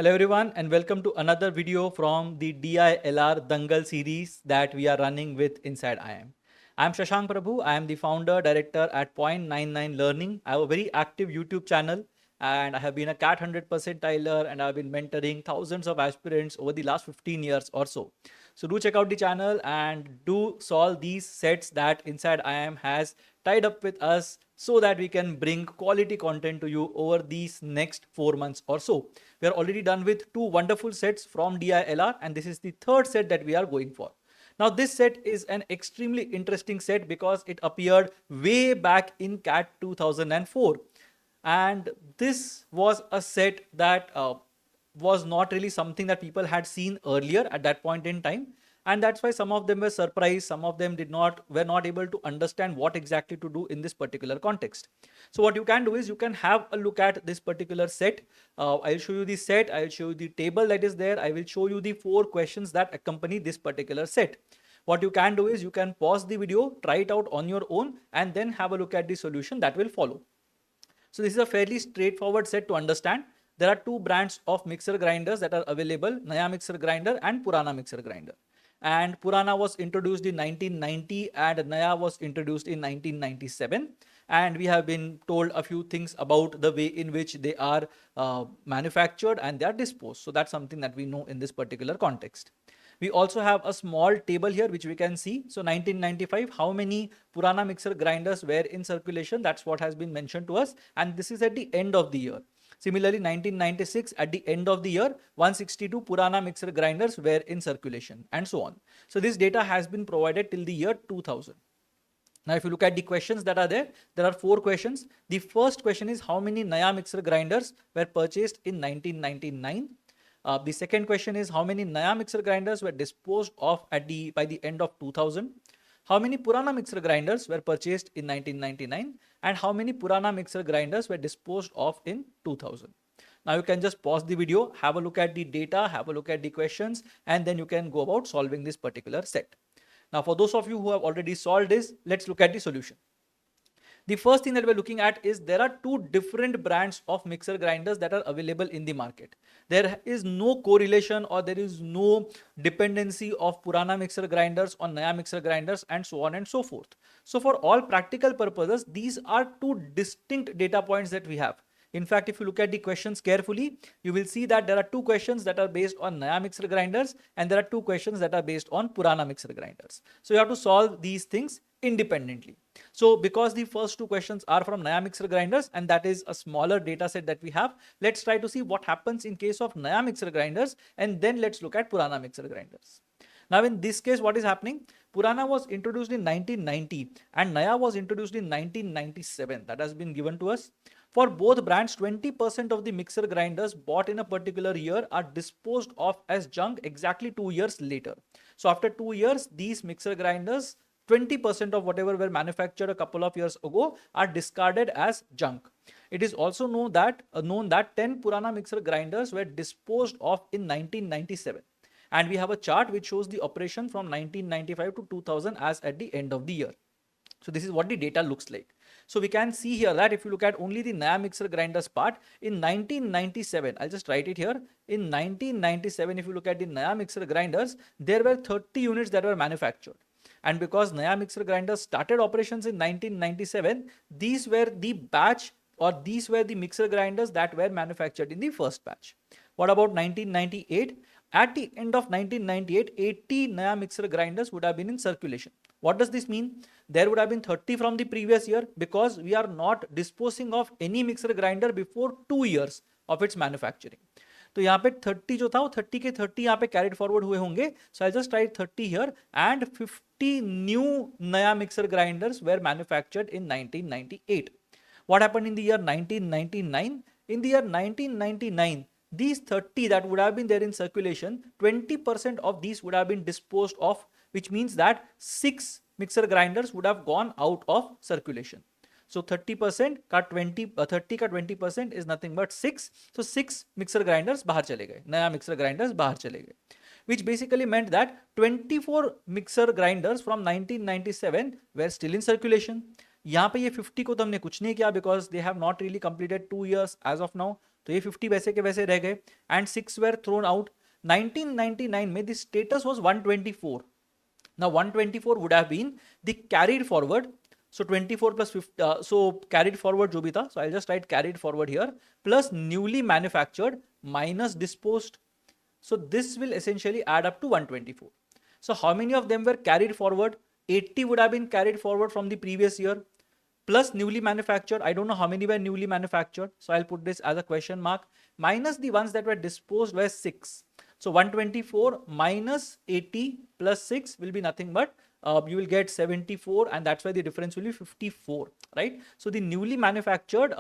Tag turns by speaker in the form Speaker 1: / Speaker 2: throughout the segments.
Speaker 1: Hello everyone and welcome to another video from the DILR Dangal series that we are running with Inside IIM. I am Shashank Prabhu. I am the founder director at Point 99 Learning. I have a very active YouTube channel and I have been a CAT 100 percentiler and I've been mentoring thousands of aspirants over the last 15 years or so. So do check out the channel and do solve these sets that Inside IIM has tied up with us so that we can bring quality content to you over these next 4 months or so. We are already done with two wonderful sets from DILR and this is the third set that we are going for. Now this set is an extremely interesting set because it appeared way back in CAT 2004 and this was a set that was not really something that people had seen earlier at that point in time, and that's why some of them were surprised, some of them were not able to understand what exactly to do in this particular context. So what you can do is you can have a look at this particular set. I'll show you the set, I'll show you the table that is there, I will show you the 4 questions that accompany this particular set. What you can do is you can pause the video, try it out on your own, and then have a look at the solution that will follow. So this is a fairly straightforward set to understand. There are two brands of mixer grinders that are available, Naya mixer grinder and Purana mixer grinder. And Purana was introduced in 1990 and Naya was introduced in 1997. And we have been told a few things about the way in which they are manufactured and they are disposed. So that's something that we know in this particular context. We also have a small table here which we can see. So 1995, how many Purana mixer grinders were in circulation? That's what has been mentioned to us. And this is at the end of the year. Similarly, 1996, at the end of the year, 162 Purana mixer grinders were in circulation and so on. So this data has been provided till the year 2000. Now, if you look at the questions that are there are 4 questions. The first question is how many Naya mixer grinders were purchased in 1999? The second question is how many Naya mixer grinders were disposed of by the end of 2000? How many Purana mixer grinders were purchased in 1999? And how many Purana mixer grinders were disposed of in 2000? Now you can just pause the video, have a look at the data, have a look at the questions, and then you can go about solving this particular set. Now for those of you who have already solved this, let's look at the solution. The first thing that we're looking at is there are two different brands of mixer grinders that are available in the market. There is no correlation or there is no dependency of Purana mixer grinders on Naya mixer grinders and so on and so forth. So for all practical purposes, these are two distinct data points that we have. In fact, if you look at the questions carefully, you will see that there are 2 questions that are based on Naya mixer grinders and there are 2 questions that are based on Purana mixer grinders. So you have to solve these things independently. So because the first 2 questions are from Naya mixer grinders and that is a smaller data set that we have, let's try to see what happens in case of Naya mixer grinders and then let's look at Purana mixer grinders. Now in this case, what is happening? Purana was introduced in 1990 and Naya was introduced in 1997. That has been given to us. For both brands, 20% of the mixer grinders bought in a particular year are disposed of as junk exactly 2 years later. So after 2 years, these mixer grinders, 20% of whatever were manufactured a couple of years ago are discarded as junk. It is also known that 10 Purana mixer grinders were disposed of in 1997. And we have a chart which shows the operation from 1995 to 2000 as at the end of the year. So this is what the data looks like. So we can see here that if you look at only the Naya mixer grinders part, in 1997, I'll just write it here. In 1997, if you look at the Naya mixer grinders, there were 30 units that were manufactured. And because Naya mixer grinders started operations in 1997, these were the batch or these were the mixer grinders that were manufactured in the first batch. What about 1998? At the end of 1998, 80 Naya mixer grinders would have been in circulation. What does this mean? There would have been 30 from the previous year because we are not disposing of any mixer grinder before 2 years of its manufacturing. तो यहाँ पे 30 जो था वो 30 के 30 यहाँ पे carried forward हुए होंगे. So I'll just write 30 here and 50 new Naya mixer grinders were manufactured in 1998. What happened in the year 1999? In the year 1999, these 30 that would have been there in circulation, 20% of these would have been disposed of, which means that 6 mixer grinders would have gone out of circulation. So 30% का 30 का 20% is nothing but 6. So 6 mixer grinders बाहर चले गए, नया mixer grinders बाहर चले गए, which basically meant that 24 mixer grinders from 1997 were still in circulation. यहाँ पे ये 50 को तो हमने कुछ नहीं किया because they have not really completed 2 years as of now. तो तो ये 50 वैसे के वैसे रह गए एंड 6 वेर थ्रोन आउट. 1999 में the status was 124. Now 124 would have been the carried forward. So 24 plus 50, so carried forward जो भी था, so I'll just write carried forward here plus newly manufactured minus disposed. So this will essentially add up to 124. So how many of them were carried forward? 80 would have been carried forward from the previous year plus newly manufactured. I don't know how many were newly manufactured. So I'll put this as a question mark. Minus the ones that were disposed were 6. So 124 minus 80 plus 6 will be nothing but you will get 74, and that's why the difference will be 54, right? So the newly manufactured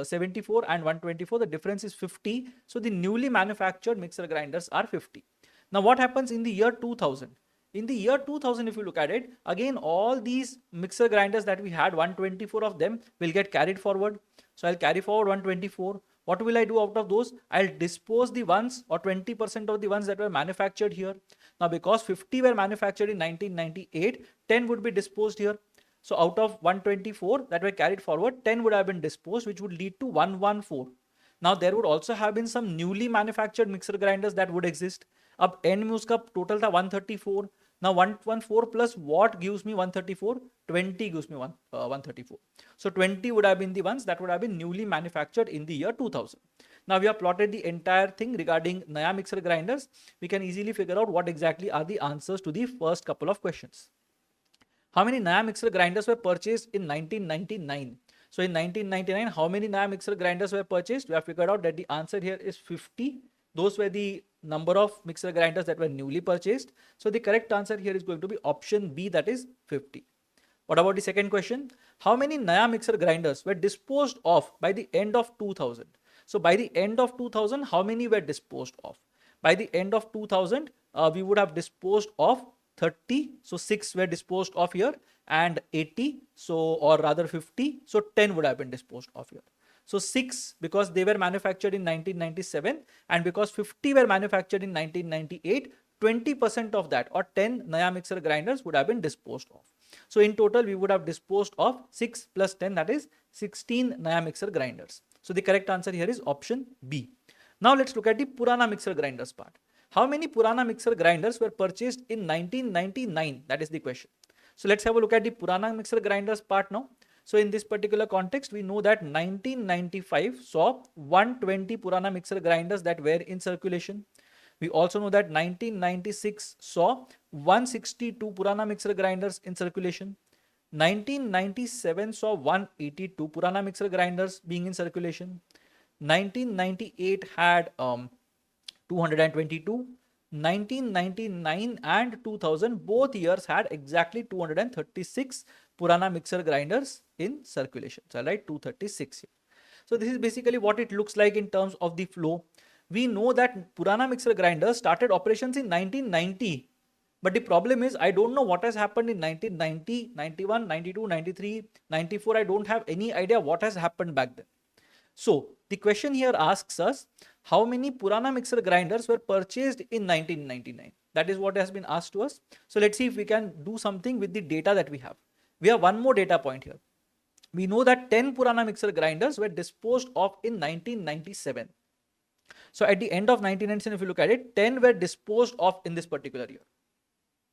Speaker 1: 74 and 124, the difference is 50. So the newly manufactured mixer grinders are 50. Now what happens in the year 2000? In the year 2000, if you look at it, again, all these mixer grinders that we had, 124 of them will get carried forward. So I'll carry forward 124. What will I do out of those? I'll dispose the ones or 20% of the ones that were manufactured here. Now, because 50 were manufactured in 1998, 10 would be disposed here. So out of 124 that were carried forward, 10 would have been disposed, which would lead to 114. Now, there would also have been some newly manufactured mixer grinders that would exist. अब and में उसका total था 134. Now 114 plus what gives me 134? 20 gives me 134. So 20 would have been the ones that would have been newly manufactured in the year 2000. Now we have plotted the entire thing regarding Naya mixer grinders. We can easily figure out what exactly are the answers to the first couple of questions. How many Naya mixer grinders were purchased in 1999? So in 1999, how many Naya mixer grinders were purchased? We have figured out that the answer here is 50. Those were the number of mixer grinders that were newly purchased. So the correct answer here is going to be option B, that is 50. What about the second question? How many Naya mixer grinders were disposed of by the end of 2000? So by the end of 2000, how many were disposed of? By the end of 2000, we would have disposed of 30. So 6 were disposed of here and 80. So, or rather 50. So 10 would have been disposed of here. So 6 because they were manufactured in 1997 and because 50 were manufactured in 1998, 20% of that or 10 Naya mixer grinders would have been disposed of. So in total, we would have disposed of 6 plus 10, that is 16 Naya mixer grinders. So the correct answer here is option B. Now let's look at the Purana mixer grinders part. How many Purana mixer grinders were purchased in 1999? That is the question. So let's have a look at the Purana mixer grinders part now. So in this particular context, we know that 1995 saw 120 Purana mixer grinders that were in circulation. We also know that 1996 saw 162 Purana mixer grinders in circulation. 1997 saw 182 Purana mixer grinders being in circulation. 1998 had 222. 1999 and 2000 both years had exactly 236 Purana mixer grinders in circulation. So I'll write 236 here. So this is basically what it looks like in terms of the flow. We know that Purana mixer grinders started operations in 1990. But the problem is I don't know what has happened in 1990, 91, 92, 93, 94. I don't have any idea what has happened back then. So the question here asks us how many Purana mixer grinders were purchased in 1999. That is what has been asked to us. So let's see if we can do something with the data that we have. We have one more data point here. We know that 10 Purana mixer grinders were disposed of in 1997. So at the end of 1997, if you look at it, 10 were disposed of in this particular year.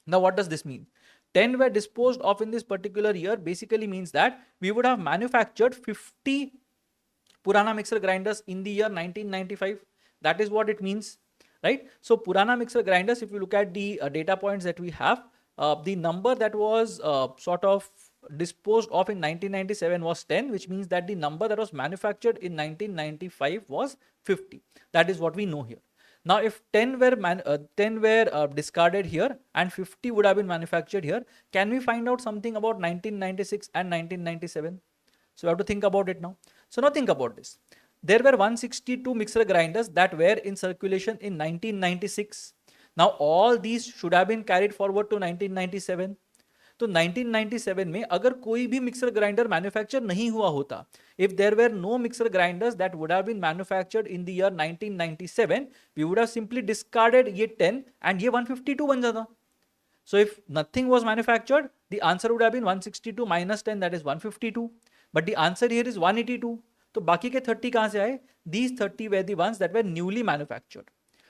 Speaker 1: Now what does this mean? 10 were disposed of in this particular year basically means that we would have manufactured 50 Purana mixer grinders in the year 1995. That is what it means, right? So Purana mixer grinders, if you look at the data points that we have, the number that was sort of disposed of in 1997 was 10, which means that the number that was manufactured in 1995 was 50. That is what we know here. Now, if 10 were discarded here and 50 would have been manufactured here, can we find out something about 1996 and 1997? So we have to think about it now. So now think about this. There were 162 mixer grinders that were in circulation in 1996. Now all these should have been carried forward to 1997. तो 1997 में अगर कोई भी mixer grinder manufacture नहीं हुआ होता, if there were no mixer grinders that would have been manufactured in the year 1997, we would have simply discarded ये 10 and ये 152 बन जाता. So if nothing was manufactured, the answer would have been 162 minus 10, that is 152. But the answer here is 182. तो बाकी के 30 कहां से आए? These 30 were the ones that were newly manufactured.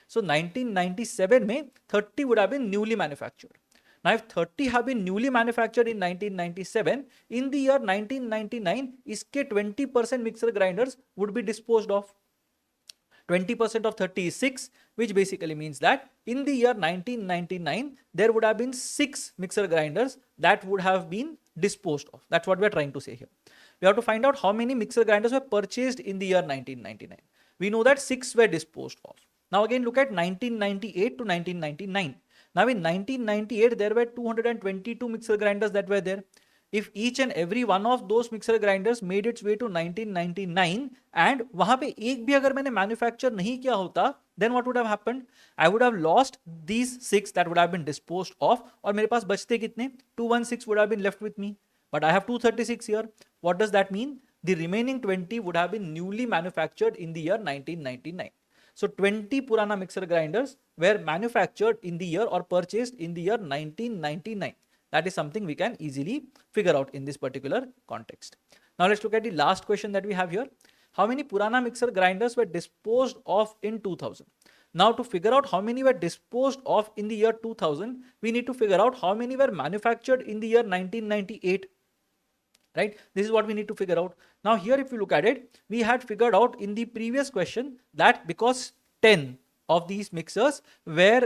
Speaker 1: So 1997 में 30 would have been newly manufactured. Now if 30 have been newly manufactured in 1997, in the year 1999 इसके 20% mixer grinders would be disposed of. 20% of 30 is 6, which basically means that in the year 1999 there would have been 6 mixer grinders that would have been disposed of. That's what we are trying to say here. We have to find out how many mixer grinders were purchased in the year 1999. We know that 6 were disposed of. Now again look at 1998 to 1999. Now in 1998 there were 222 mixer grinders that were there. If each and every one of those mixer grinders made its way to 1999 and वहां पे एक भी अगर मैंने manufacture नहीं किया होता, then what would have happened? I would have lost these 6 that would have been disposed of और मेरे पास बचते कितने? 216 would have been left with me. But I have 236 here. What does that mean? The remaining 20 would have been newly manufactured in the year 1999. So 20 Purana mixer grinders were manufactured in the year or purchased in the year 1999. That is something we can easily figure out in this particular context. Now let's look at the last question that we have here. How many Purana mixer grinders were disposed of in 2000? Now to figure out how many were disposed of in the year 2000, we need to figure out how many were manufactured in the year 1998. Right? This is what we need to figure out. Now here if you look at it, we had figured out in the previous question that because 10 of these mixers were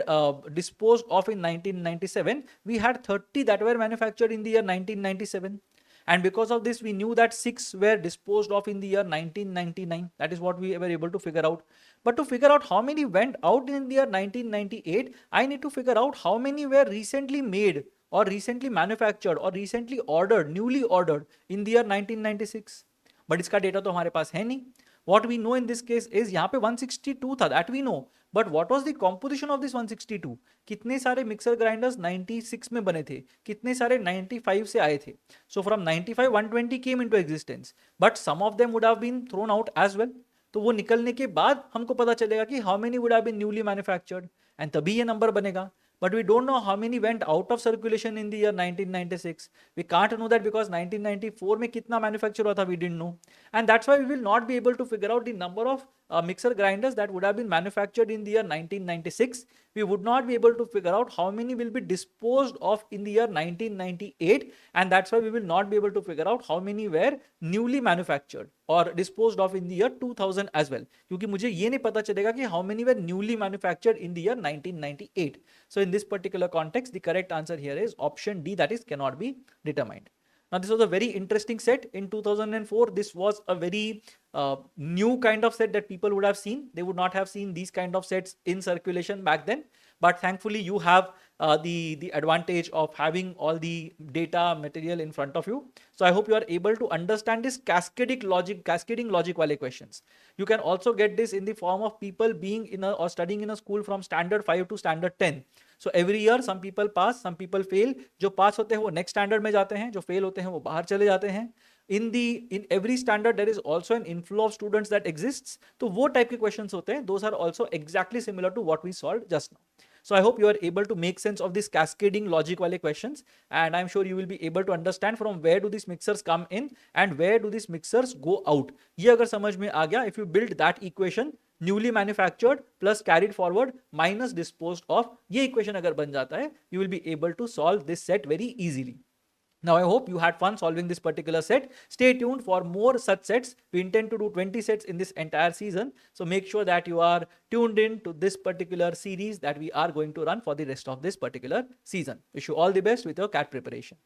Speaker 1: disposed of in 1997, we had 30 that were manufactured in the year 1997. And because of this, we knew that 6 were disposed of in the year 1999. That is what we were able to figure out. But to figure out how many went out in the year 1998, I need to figure out how many were recently made or recently manufactured or recently ordered, newly ordered in the year 1996. But इसका data तो हमारे पास है नहीं. What we know in this case is यहाँ पे 162 था, that we know. But what was the composition of this 162? कितने सारे mixer grinders 96 में बने थे, कितने सारे 95 से आए थे. So from 95 120 came into existence, but some of them would have been thrown out as well. तो वो निकलने के बाद हमको पता चलेगा कि how many would have been newly manufactured, and तभी ये number बनेगा. But we don't know how many went out of circulation in the year 1996. We can't know that because 1994 में कितना manufacture हुआ था, we didn't know. And that's why we will not be able to figure out the number of mixer grinders that would have been manufactured in the year 1996. We would not be able to figure out how many will be disposed of in the year 1998. And that's why we will not be able to figure out how many were newly manufactured or disposed of in the year 2000 as well. क्योंकि मुझे ये नहीं पता चलेगा कि how many were newly manufactured in the year 1998. So in this particular context, the correct answer here is option D, that is cannot be determined. Now this was a very interesting set in 2004. This was a very new kind of set that people would have seen. They would not have seen these kind of sets in circulation back then. But thankfully you have the advantage of having all the data material in front of you. So I hope you are able to understand this cascading logic wale questions. You can also get this in the form of people being in a or studying in a school from standard 5 to standard 10. So every year some people pass, some people fail. जो पास होते हैं वो next standard में जाते हैं, जो fail होते हैं वो बाहर चले जाते हैं. In every standard there is also an inflow of students that exists. तो वो type के questions होते हैं. Those are also exactly similar to what we solved just now. So I hope you are able to make sense of this cascading logic wale questions, and I'm sure you will be able to understand from where do these mixers come in and where do these mixers go out. ये अगर समझ में आ गया, if you build that equation, newly manufactured plus carried forward minus disposed of, ये equation अगर बन जाता है, you will be able to solve this set very easily. Now I hope you had fun solving this particular set. Stay tuned for more such sets. We intend to do 20 sets in this entire season. So make sure that you are tuned in to this particular series that we are going to run for the rest of this particular season. Wish you all the best with your CAT preparation.